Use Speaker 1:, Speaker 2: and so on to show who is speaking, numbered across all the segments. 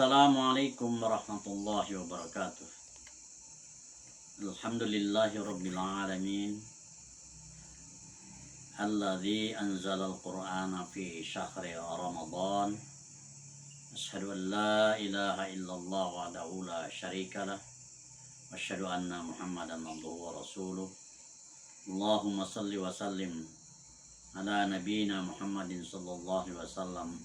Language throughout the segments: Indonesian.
Speaker 1: Assalamualaikum warahmatullahi wabarakatuh. Alhamdulillahi rabbil alamin. Alladzi anzalal qur'ana fi syahri Ramadan. Asyhadu an la ilaha illallah wahdahu la syarikalah. Wa asyhadu anna Muhammadan abduhu wa rasuluh. Allahumma salli wa sallim ala nabiyyina Muhammadin sallallahu alaihi wasallam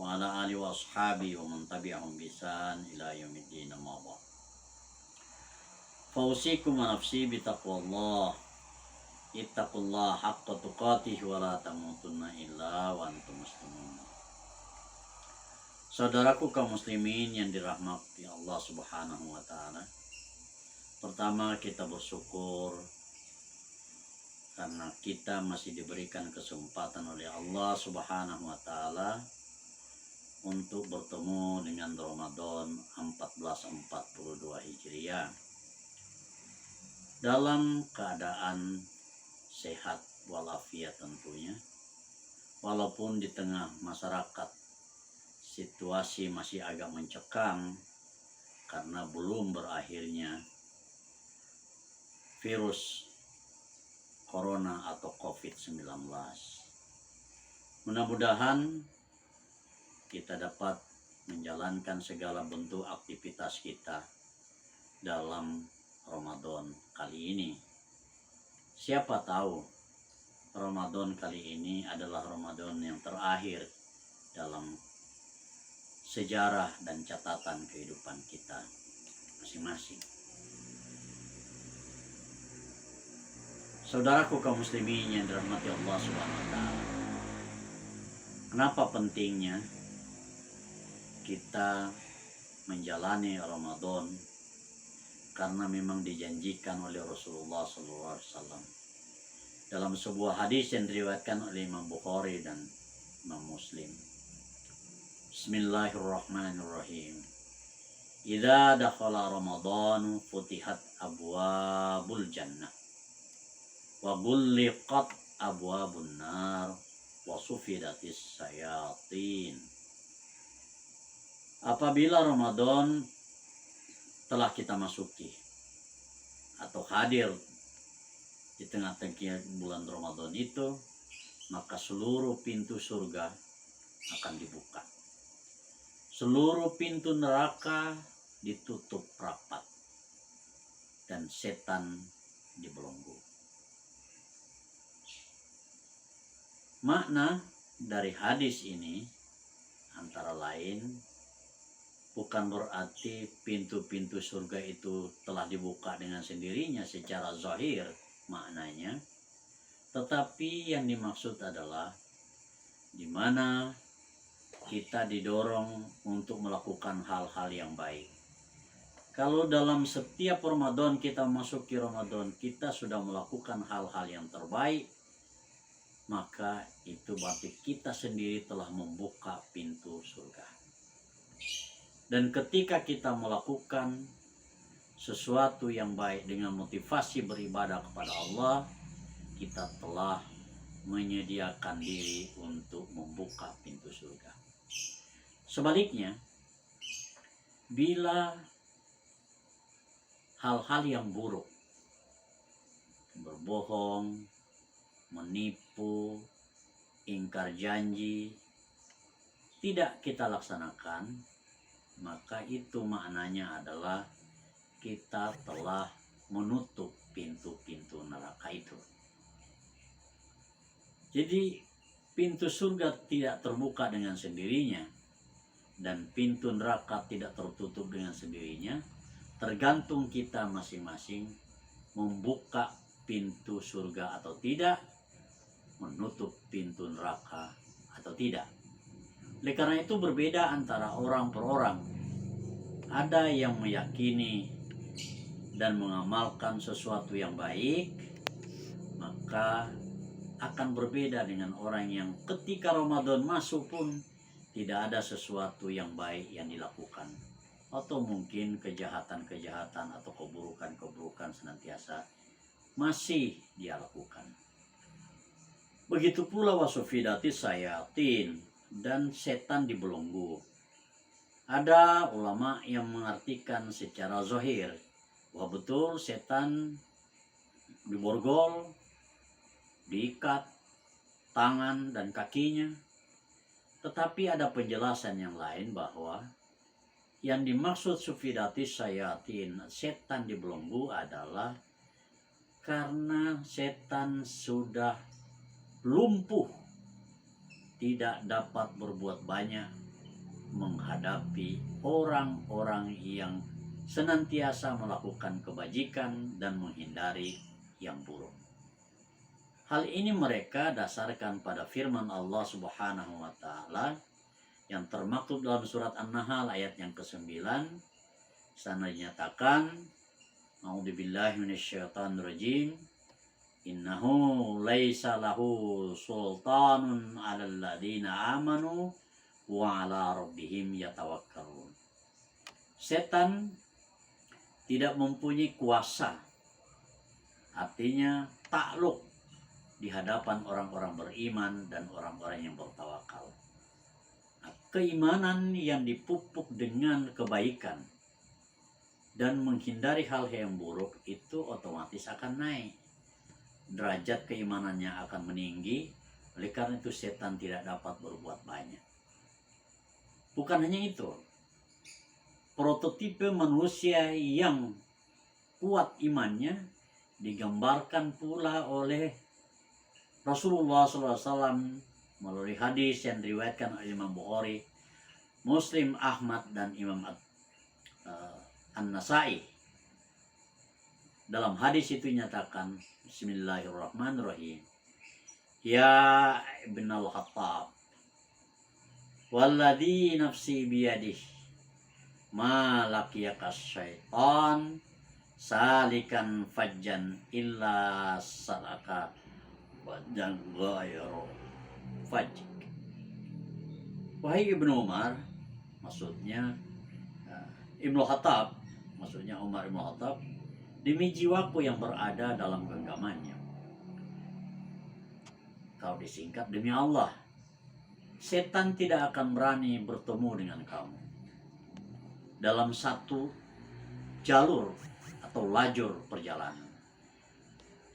Speaker 1: wa ala alihi wa ashabihi wa man tabi'ahum bi ihsan ila yaumiddin amma ba'd. Fausikum wa nafsi bi taqwallah. Ittaqullaha haqqa tuqatih wa la tamutunna illa wa antum muslimun. Saudaraku kaum muslimin yang dirahmati Allah Subhanahu wa taala. Pertama, kita bersyukur karena kita masih diberikan kesempatan oleh Allah Subhanahu wa taala untuk bertemu dengan Ramadan 1442 Hijriah dalam keadaan sehat walafiat tentunya, walaupun di tengah masyarakat situasi masih agak mencekam karena belum berakhirnya virus corona atau COVID-19. Mudah-mudahan kita dapat menjalankan segala bentuk aktivitas kita dalam Ramadan kali ini. Siapa tahu Ramadan kali ini adalah Ramadan yang terakhir dalam sejarah dan catatan kehidupan kita masing-masing. Saudaraku kaum muslimin yang dirahmati Allah Subhanahu wa taala. Kenapa pentingnya kita menjalani Ramadan? Karena memang dijanjikan oleh Rasulullah SAW dalam sebuah hadis yang diriwayatkan oleh Imam Bukhari dan Imam Muslim. Bismillahirrahmanirrahim. Idza dakhala Ramadan futihat abwabul jannah wa ghulliqat abwabun nar wa sufidatis syayatin. Apabila Ramadan telah kita masuki atau hadir di tengah-tengah bulan Ramadan itu, maka seluruh pintu surga akan dibuka. Seluruh pintu neraka ditutup rapat dan setan dibelenggu. Makna dari hadis ini antara lain bukan berarti pintu-pintu surga itu telah dibuka dengan sendirinya secara zahir maknanya, tetapi yang dimaksud adalah di mana kita didorong untuk melakukan hal-hal yang baik. Kalau dalam setiap Ramadan kita masuki Ramadan, kita sudah melakukan hal-hal yang terbaik, maka itu berarti kita sendiri telah membuka pintu surga. Dan ketika kita melakukan sesuatu yang baik dengan motivasi beribadah kepada Allah, kita telah menyediakan diri untuk membuka pintu surga. Sebaliknya, bila hal-hal yang buruk, berbohong, menipu, ingkar janji, tidak kita laksanakan, maka itu maknanya adalah kita telah menutup pintu-pintu neraka itu. Jadi pintu surga tidak terbuka dengan sendirinya dan pintu neraka tidak tertutup dengan sendirinya, tergantung kita masing-masing membuka pintu surga atau tidak, menutup pintu neraka atau tidak. Oleh karena itu berbeda antara orang per orang. Ada yang meyakini dan mengamalkan sesuatu yang baik, maka akan berbeda dengan orang yang ketika Ramadan masuk pun tidak ada sesuatu yang baik yang dilakukan. Atau mungkin kejahatan-kejahatan atau keburukan-keburukan senantiasa masih dia lakukan. Begitu pula wasufidatis syayatin, dan setan dibelenggu. Ada ulama yang mengartikan secara zahir bahwa betul setan diborgol, diikat tangan dan kakinya. Tetapi ada penjelasan yang lain bahwa yang dimaksud sufidatis syayatin, setan dibelenggu, adalah karena setan sudah lumpuh, tidak dapat berbuat banyak menghadapi orang-orang yang senantiasa melakukan kebajikan dan menghindari yang buruk. Hal ini mereka dasarkan pada firman Allah Subhanahu wa taala yang termaktub dalam surat An-Nahl ayat yang ke-9. Sana dinyatakan, A'udzubillahi minasyaitonirrajim. Innahu laisa lahu sultanun 'alal ladzina amanu wa 'ala rabbihim yatawakkalun. Setan tidak mempunyai kuasa, artinya takluk di hadapan orang-orang beriman dan orang-orang yang bertawakal. Nah, keimanan yang dipupuk dengan kebaikan dan menghindari hal yang buruk itu otomatis akan naik. Derajat keimanannya akan meninggi, oleh karena itu setan tidak dapat berbuat banyak. Bukan hanya itu, prototipe manusia yang kuat imannya digambarkan pula oleh Rasulullah SAW melalui hadis yang diriwayatkan oleh Imam Bukhari, Muslim, Ahmad, dan Imam An-Nasai. Dalam hadis itu nyatakan, Bismillahirrahmanirrahim. Ya Ibn al-Khattab, walladhi nafsi biyadih, ma laqiyakas syaitan salikan fajjan illa salaka fajjan ghayru fajjik. Wahai Ibnu Umar, maksudnya Ibnu Khattab, maksudnya Umar Ibnu Khattab, demi jiwaku yang berada dalam genggamannya. Kalau disingkat, demi Allah, setan tidak akan berani bertemu dengan kamu dalam satu jalur atau lajur perjalanan,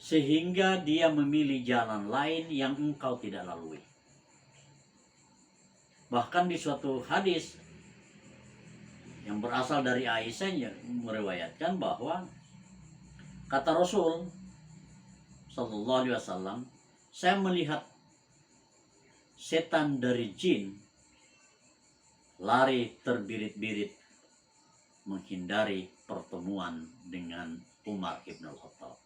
Speaker 1: sehingga dia memilih jalan lain yang engkau tidak lalui. Bahkan di suatu hadis yang berasal dari Aisyah yang meriwayatkan bahwa kata Rasul Sallallahu Alaihi Wasallam, saya melihat setan dari jin lari terbirit-birit menghindari pertemuan dengan Umar Ibn Khattab.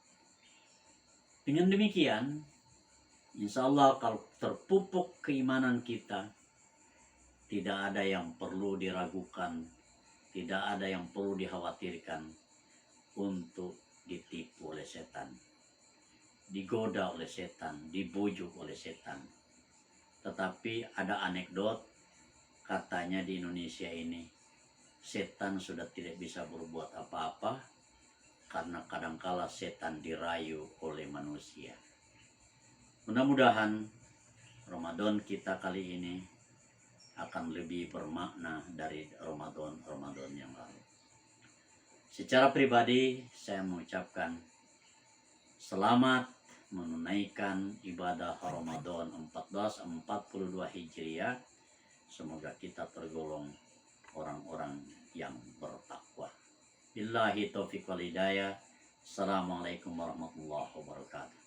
Speaker 1: Dengan demikian, insya Allah kalau terpupuk keimanan kita, tidak ada yang perlu diragukan, tidak ada yang perlu dikhawatirkan untuk ditipu oleh setan, digoda oleh setan, dibujuk oleh setan. Tetapi ada anekdot, katanya di Indonesia ini setan sudah tidak bisa berbuat apa-apa karena kadangkala setan dirayu oleh manusia. Mudah-mudahan Ramadan kita kali ini akan lebih bermakna dari Ramadan yang lalu. Secara pribadi saya mengucapkan selamat menunaikan ibadah Ramadan 1442 Hijriah. Semoga kita tergolong orang-orang yang bertakwa. Billahi taufiq wal hidayah. Assalamualaikum warahmatullahi wabarakatuh.